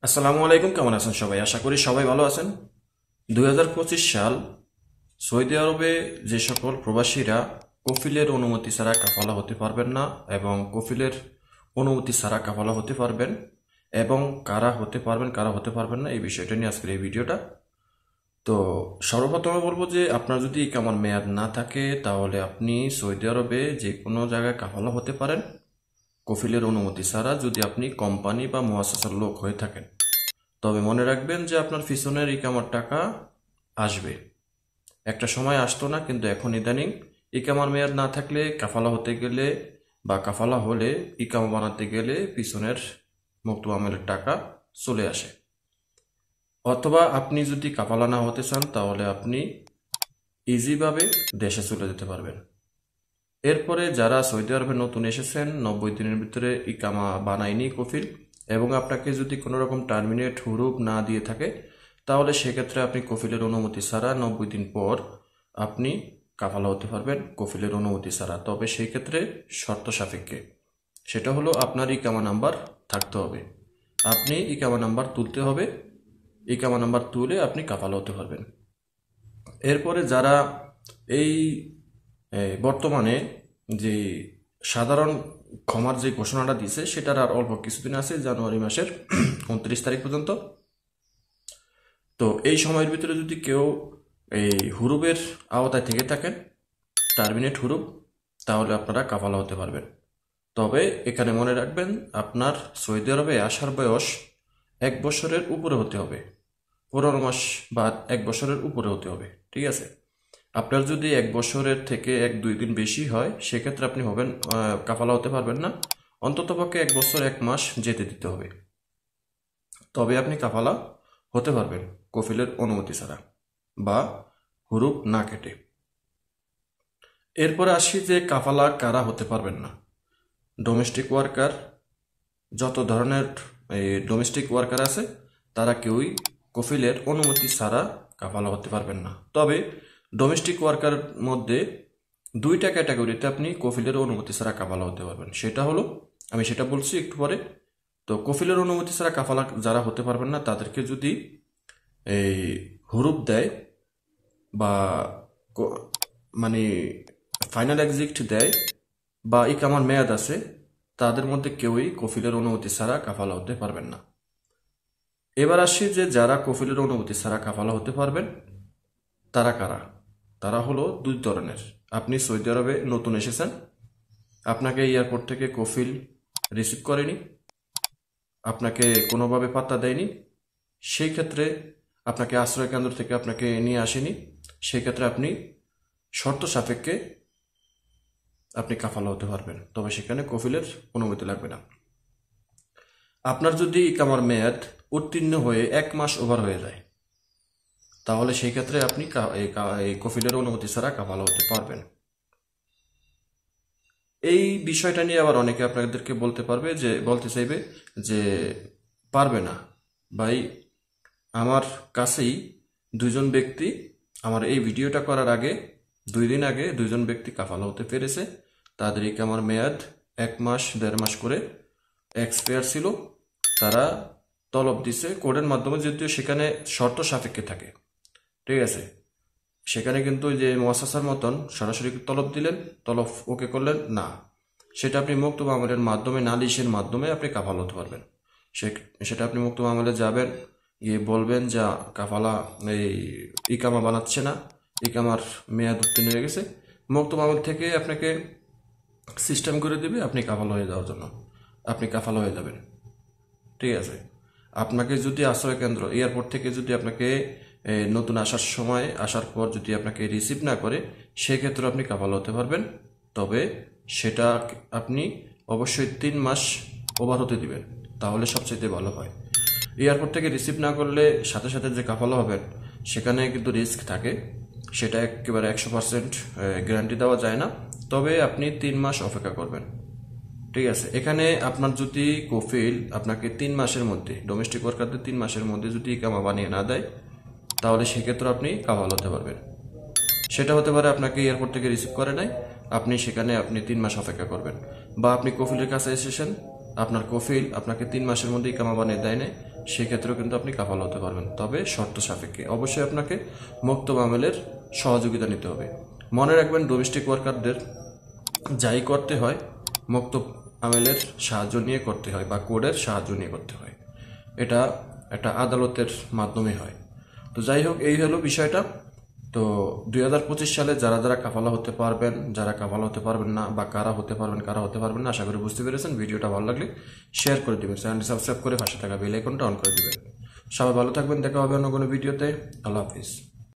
আসসালামু আলাইকুম, কেমন আছেন সবাই? আশা করি সবাই ভালো আছেন। 2025 সাল সৌদি আরবে যে সকল প্রবাসীরা কফিলের অনুমতি ছাড়া কাফালা হতে পারবেন না এবং কফিলের অনুমতি ছাড়া কাফালা হতে পারবেন এবং কারা হতে পারবেন কারা হতে পারবেন না, এই বিষয়টা নিয়ে আজকের এই ভিডিওটা। তো সর্বপ্রথমে বলবো যে আপনার যদি ইকামার মেয়াদ না থাকে তাহলে আপনি সৌদি আরবে যে কোনো জায়গায় কাফালা হতে পারেন কফিলের অনুমতি ছাড়া, যদি আপনি কোম্পানি বা মুআসসাসার লোক হয়ে থাকেন। তবে মনে রাখবেন যে আপনার পিছনের ইকামার টাকা আসবে। একটা সময় আসতো না, কিন্তু এখন ইদানিং ইকামার মেয়াদ না থাকলে কাফালা হতে গেলে বা কাফালা হলে ইকামা বানাতে গেলে পিছনের মুক্ত আমলের টাকা চলে আসে। অথবা আপনি যদি কাফালা না হতে চান তাহলে আপনি ইজিভাবে দেশে চলে যেতে পারবেন। এরপরে যারা সৌদি আরবে নতুন এসেছেন, 90 দিনের ভিতরে ইকামা বানায়নি কফিল, এবং আপনাকে যদি কোনো রকম টার্মিনেট হুরুপ না দিয়ে থাকে, তাহলে সেক্ষেত্রে আপনি কফিলের অনুমতি ছাড়া 90 দিন পর আপনি কাফালা হতে পারবেন কফিলের অনুমতি ছাড়া। তবে সেই ক্ষেত্রে শর্ত সাপেক্ষে, সেটা হলো আপনার ইকামা নাম্বার থাকতে হবে। আপনি ইকামা নাম্বার তুলতে হবে, ইকামা নাম্বার তুলে আপনি কাফালা হতে পারবেন। এরপরে যারা এই বর্তমানে যে সাধারণ ক্ষমার যে ঘোষণাটা দিয়েছে, সেটার আর অল্প কিছুদিন আছে, জানুয়ারি মাসের 29 তারিখ পর্যন্ত। তো এই সময়ের ভিতরে যদি কেউ এই হুরুবের আওতায় থেকে থাকেন, টার্মিনেট হুরুব, তাহলে আপনারা কাফালা হতে পারবেন। তবে এখানে মনে রাখবেন, আপনার সৌদি আরবে আসার বয়স 1 বছরের উপরে হতে হবে, 15 মাস বা 1 বছরের উপরে হতে হবে, ঠিক আছে? আপনার যদি 1 বছরের থেকে 1-2 দিন বেশি হয়, সেক্ষেত্রে আপনি হবেন কাফালা হতে পারবেন না। অন্ততপক্ষে 1 বছর 1 মাস যেতে দিতে হবে, তবে আপনি কাফালা হতে পারবেন কফিলের অনুমতি ছাড়া বা হুরুপ না কেটে। এরপরে আসি যে কাফালা কারা হতে পারবেন না। ডোমেস্টিক ওয়ার্কার, যত ধরনের ডোমেস্টিক ওয়ার্কার আছে তারা কেউই কফিলের অনুমতি ছাড়া কাফালা হতে পারবেন না। তবে ডোমেস্টিক ওয়ার্কার মধ্যে 2টা ক্যাটাগরিতে আপনি কফিলের অনুমতি ছাড়া কাফালা হতে পারবেন। সেটা হলো, আমি সেটা বলছি একটু পরে। তো কফিলের অনুমতি ছাড়া কাফালা যারা হতে পারবেন না, তাদেরকে যদি এই হুরুপ দেয় বা মানে ফাইনাল এক্সিট দেয় বা ইকামার মেয়াদ আছে, তাদের মধ্যে কেউই কফিলের অনুমতি ছাড়া কাফালা হতে পারবেন না। এবার আসি যে যারা কফিলের অনুমতি ছাড়া কাফালা হতে পারবেন তারা কারা। তারা হলো 2 ধরনের। আপনি সৌদি আরবে নতুন এসেছেন, আপনাকে এয়ারপোর্ট থেকে কফিল রিসিভ করেনি, আপনাকে কোনোভাবে পাত্তা দেয়নি, সেই ক্ষেত্রে আপনাকে আশ্রয় কেন্দ্র থেকে আপনাকে নিয়ে আসেনি, সেই ক্ষেত্রে আপনি শর্ত সাপেক্ষে আপনি কাফালা হতে পারবেন, তবে সেখানে কফিলের অনুমতি লাগবে না। আপনার যদি ইকামার মেয়াদ উত্তীর্ণ হয়ে 1 মাস ওভার হয়ে যায়, তাহলে সেই ক্ষেত্রে আপনি এই কফিলের অনুমতি ছাড়া কাফালা হতে পারবেন। এই বিষয়টা নিয়ে আবার অনেকে আপনাদেরকে বলতে চাইবে যে পারবে না ভাই। আমার কাছেই 2জন ব্যক্তি, আমার এই ভিডিওটা করার আগে 2 দিন আগে 2জন ব্যক্তি কাফালা হতে পেরেছে। তাদের ইকামার মেয়াদ 1 মাস 1.5 মাস করে এক্সপায়ার ছিল। তারা তলব দিছে কোডের মাধ্যমে, যদিও সেখানে শর্ত সাপেক্ষে থাকে, ঠিক আছে? সেখানে কিন্তু যে মুআসসাসার মতন সরাসরি তলব দিলেন, তলব ওকে করলেন না, সেটা আপনি মুক্ত আমলের মাধ্যমে, নালিশের মাধ্যমে আপনি কাফালা হতে পারবেন। সেটা আপনি মুক্ত আমলে যাবেন, গিয়ে বলবেন যে কাফালা এই ইকামা বানাচ্ছে না, ইকামার মেয়াদ উত্তীর্ণ হয়ে গেছে। মুক্ত আমল থেকে আপনাকে সিস্টেম করে দিবে আপনি কাফালা হয়ে যাওয়ার জন্য, আপনি কাফালা হয়ে যাবেন, ঠিক আছে? আপনাকে যদি আশ্রয় কেন্দ্র এয়ারপোর্ট থেকে যদি আপনাকে নতুন আসার পর যদি আপনাকে রিসিভ না করে, সেক্ষেত্রে আপনি কাফালা হতে পারবেন। তবে সেটা আপনি অবশ্যই 3 মাস ওভার হতে দিবেন, তাহলে সবচেয়ে ভালো হয়। এয়ারপোর্ট থেকে রিসিভ না করলে সাথে সাথে যে কাফালা হবেন, সেখানে কিন্তু রিস্ক থাকে, সেটা একেবারে 100% গ্যারান্টি দেওয়া যায় না। তবে আপনি 3 মাস অপেক্ষা করবেন, ঠিক আছে? এখানে আপনার যদি কফিল আপনাকে 3 মাসের মধ্যে, ডোমেস্টিক ওয়ার্কারদের 3 মাসের মধ্যে যদি ইকামা বানিয়ে না দেয়, তাহলে সেক্ষেত্রে আপনি কাফালা হতে পারবেন। সেটা হতে পারে আপনাকে এয়ারপোর্ট থেকে রিসিভ করে নাই, আপনি সেখানে 3 মাস অপেক্ষা করবেন, বা আপনি কফিলের কাছে এসেছেন, আপনার কফিল আপনাকে 3 মাসের মধ্যে ইকামা বানিয়ে দেয় না, সেক্ষেত্রেও কিন্তু আপনি কাফালা হতে পারবেন, তবে শর্ত সাপেক্ষে। অবশ্যই আপনাকে মুক্তব আমেলের সহযোগিতা নিতে হবে। মনে রাখবেন, ডোমেস্টিক ওয়ার্কারদের যাই করতে হয় মুক্তব আমেলের সাহায্য নিয়ে করতে হয় বা কোডের সাহায্য নিয়ে করতে হয়। এটা একটা আদালতের মাধ্যমে হয়। তো যাই হোক, এই হলো বিষয়টা। তো 2025 সালে যারা যারা কাফালা হতে পারবেন, যারা কাফালা হতে পারবেন না, বা কারা হতে পারবেন কারা হতে পারবেন না, আশা করি বুঝতে পেরেছেন। ভিডিওটা ভালো লাগলে শেয়ার করে দিবেন, চ্যানেলটি সাবস্ক্রাইব করে পাশে থাকা বেল আইকনটা অন করে দিবেন। সবাই ভালো থাকবেন, দেখা হবে অন্য কোনো ভিডিওতে। আল্লাহ হাফিজ।